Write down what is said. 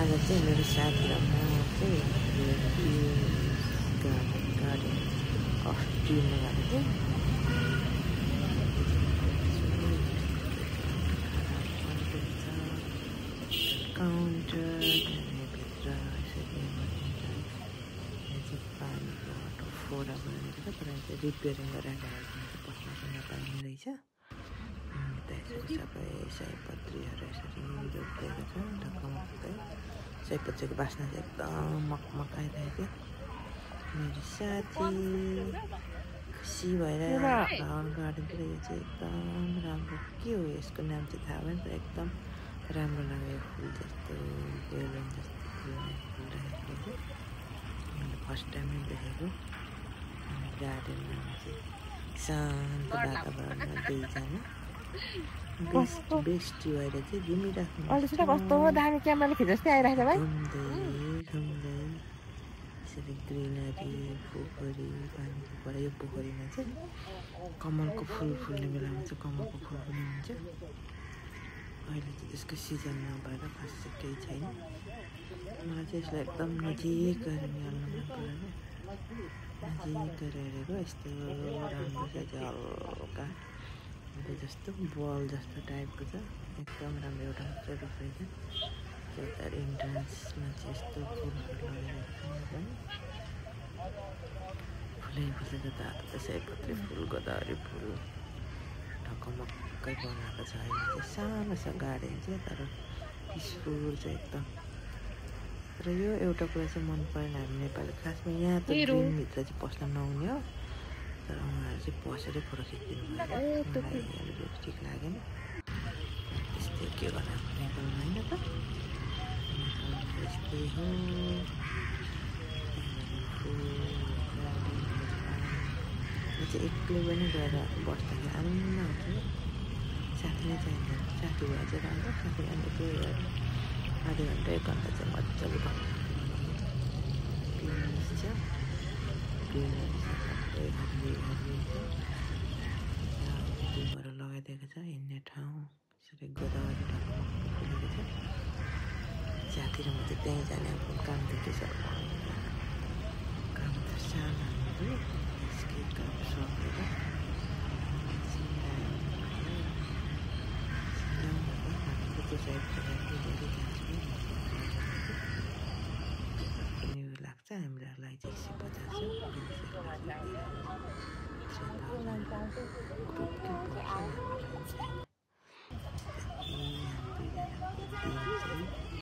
आज चाहिँ मेरो साथी र म चाहिँ गार्डन अफ ड्रिममा गएको थिएँ। काउन्टर भित्र यसरी पानीको फोरा बनाएको छ, तर चाहिँ रिपेयरिङ गरेर बस्न नपाइने रहेछ। त्यसरी सबै सयपत्रीहरू यसरी रोपिएको छ ढकमक्कै। सयपत्रीको बास्ना चाहिँ एकदम मकमकाइरहेको थियो। मेरो साथी खुसी भएर फ्लावर गार्डनतिर यो चाहिँ एकदम राम्रो के हो यसको नाम चाहिँ थाहा भएन, तर एकदम राम्रो लाग्यो। फुल जस्तो बेलुन जस्तो फुल राखेको थियो। मैले फर्स्ट टाइमै देखेको। गार्डनमा चाहिँ शान्त वातावरणमा दुईजना बेस्टी भएर चाहिँ घुमिराख्नु कस्तो दामी क्यामेराले खिच्दै आइरहेको छ भाइ। घुम्दै यसरी ग्रिनरी पोखरी पानीको पर। यो पोखरीमा चाहिँ कमलको फुल फुल्ने बेलामा चाहिँ कमलको फुल पनि हुन्छ। अहिले चाहिँ त्यसको सिजन नभएर खास चाहिँ केही छैन। मलाई चाहिँ यसलाई एकदम नजिक गएर निहाल्नु मन पऱ्यो। नजिक गएर हेरेको यस्तो राम्रो छ चाहिँ हल्का जस्तो बल जस्तो टाइपको छ। एकदम राम्रो एउटा मात्रै रोपेको छ। यता इन्ट्रेन्समा चाहिँ यस्तो फुलहरू लगाइरहेको छ पनि। फुलै फुल त तातो सयपत्री फुल गोदावरी फुल ढकमक्कै बनाएको छ। अहिले चाहिँ सानो छ गार्डन चाहिँ, तर पिसफुल चाहिँ एकदम। र यो एउटा कुरा चाहिँ मन परेन हामी नेपाली खासमा यहाँ त ड्रिमभित्र चाहिँ पस्न नहुने हो, तर उहाँहरू चाहिँ पसेरै फोटो खिचिदिनु भयो। ठिक लागेन। त्यस्तै के गर्नु नेपालमा होइन त, यस्तै हो। चाहिँ एक्लै पनि गएर बस्दाखेरि आनन्द आउँछ। साथी नै चाहिँदैन। साथी भए चाहिँ राम्रो। साथी अन्त के आधा घन्टा 1 घन्टा चाहिँ मजाले पिस छ। ग्रिनरी छ सबै हरियो लगाइदिएको छ। हिँड्ने ठाउँ यसरी गोदावरी ढकमक्क फुलेको छ। साथी र म चाहिँ त्यहीँ जाने आफ्नो काम त के छ, काम त सानो हाम्रो यसकै काम सकेर लाग्छ। हामीलाई चाहिँ 50 लाग्छ।